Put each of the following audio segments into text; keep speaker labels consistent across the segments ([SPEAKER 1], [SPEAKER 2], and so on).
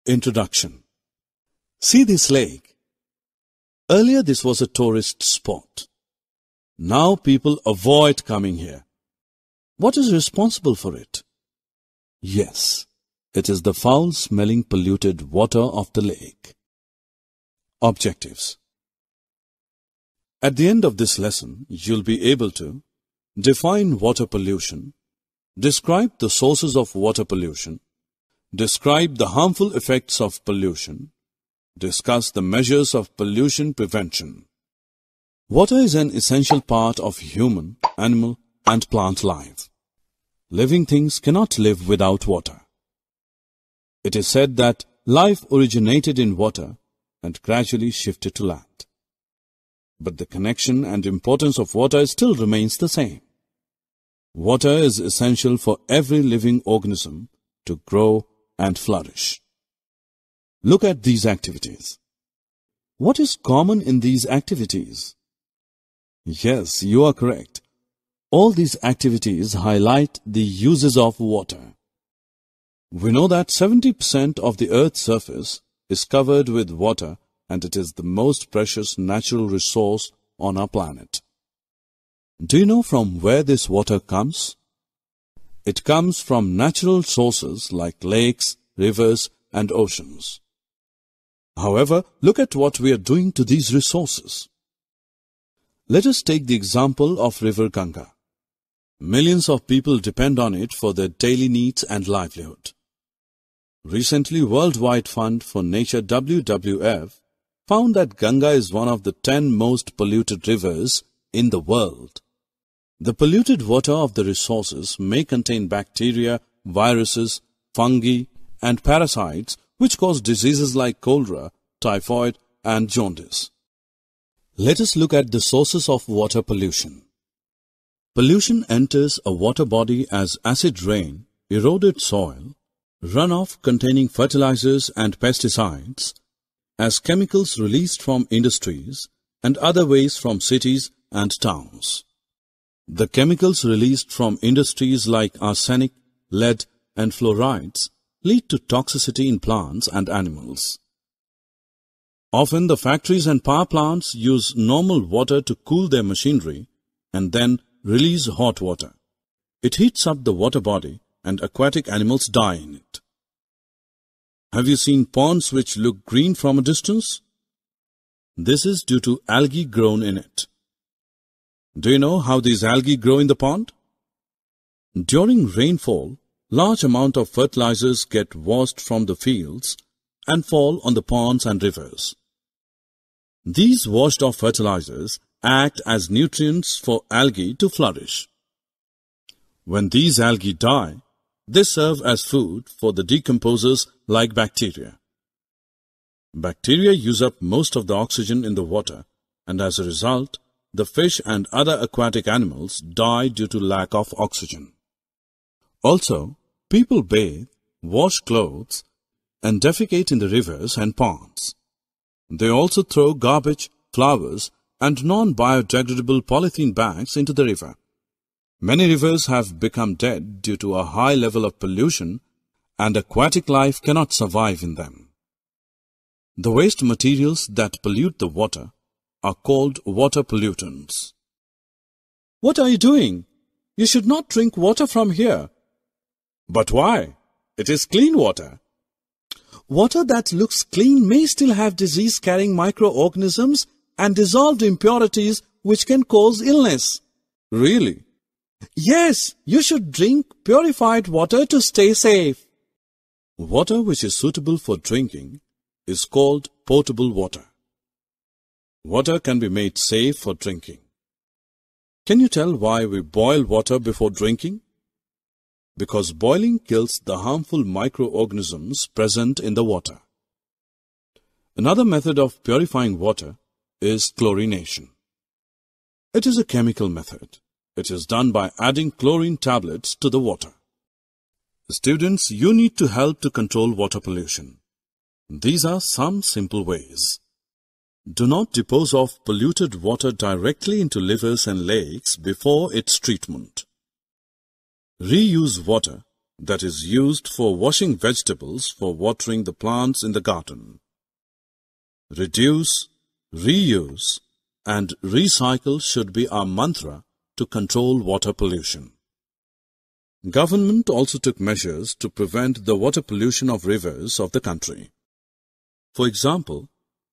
[SPEAKER 1] Introduction. See this lake? Earlier this was a tourist spot. Now people avoid coming here. What is responsible for it? Yes, it is the foul-smelling polluted water of the lake. Objectives. At the end of this lesson, you'll be able to define water pollution, describe the sources of water pollution, describe the harmful effects of pollution, discuss the measures of pollution prevention. Water is an essential part of human, animal, and plant life. Living things cannot live without water. It is said that life originated in water and gradually shifted to land. But the connection and importance of water still remains the same. Water is essential for every living organism to grow and flourish. Look at these activities. What is common in these activities? Yes, you are correct. All these activities highlight the uses of water. We know that 70% of the Earth's surface is covered with water, and it is the most precious natural resource on our planet. Do you know from where this water comes? It comes from natural sources like lakes, rivers, and oceans. However, look at what we are doing to these resources. Let us take the example of River Ganga. Millions of people depend on it for their daily needs and livelihood. Recently, Worldwide Fund for Nature WWF found that Ganga is one of the 10 most polluted rivers in the world. The polluted water of the resources may contain bacteria, viruses, fungi, and parasites which cause diseases like cholera, typhoid, and jaundice. Let us look at the sources of water pollution. Pollution enters a water body as acid rain, eroded soil, runoff containing fertilizers and pesticides, as chemicals released from industries, and other waste from cities and towns. The chemicals released from industries like arsenic, lead, and fluorides lead to toxicity in plants and animals. Often the factories and power plants use normal water to cool their machinery and then release hot water. It heats up the water body and aquatic animals die in it. Have you seen ponds which look green from a distance? This is due to algae grown in it. Do you know how these algae grow in the pond? During rainfall, large amount of fertilizers get washed from the fields and fall on the ponds and rivers. These washed off fertilizers act as nutrients for algae to flourish. When these algae die, they serve as food for the decomposers like bacteria. Bacteria use up most of the oxygen in the water, and as a result, the fish and other aquatic animals die due to lack of oxygen. Also, people bathe, wash clothes, and defecate in the rivers and ponds. They also throw garbage, flowers, and non-biodegradable polythene bags into the river. Many rivers have become dead due to a high level of pollution, and aquatic life cannot survive in them. The waste materials that pollute the water are called water pollutants. What are you doing? You should not drink water from here. But why? It is clean water. Water that looks clean may still have disease-carrying microorganisms and dissolved impurities which can cause illness. Really? Yes, you should drink purified water to stay safe. Water which is suitable for drinking is called potable water. Water can be made safe for drinking. Can you tell why we boil water before drinking? Because boiling kills the harmful microorganisms present in the water. Another method of purifying water is chlorination. It is a chemical method. It is done by adding chlorine tablets to the water. Students, you need to help to control water pollution. These are some simple ways. Do not dispose of polluted water directly into rivers and lakes before its treatment. Reuse water that is used for washing vegetables for watering the plants in the garden. Reduce, reuse, and recycle should be our mantra to control water pollution. Government also took measures to prevent the water pollution of rivers of the country. For example,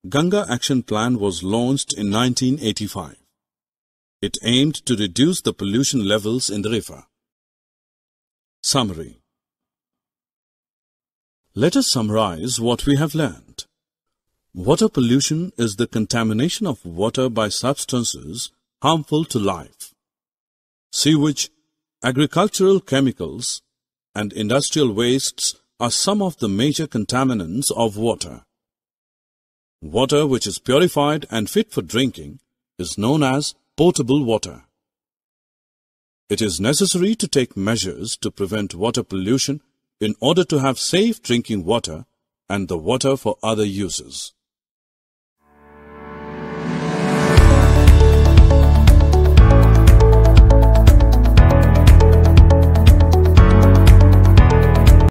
[SPEAKER 1] Ganga Action Plan was launched in 1985. It aimed to reduce the pollution levels in the river. Summary. Let us summarize what we have learned. Water pollution is the contamination of water by substances harmful to life. Sewage, agricultural chemicals, and industrial wastes are some of the major contaminants of water. Water which is purified and fit for drinking is known as potable water. It is necessary to take measures to prevent water pollution in order to have safe drinking water and the water for other uses.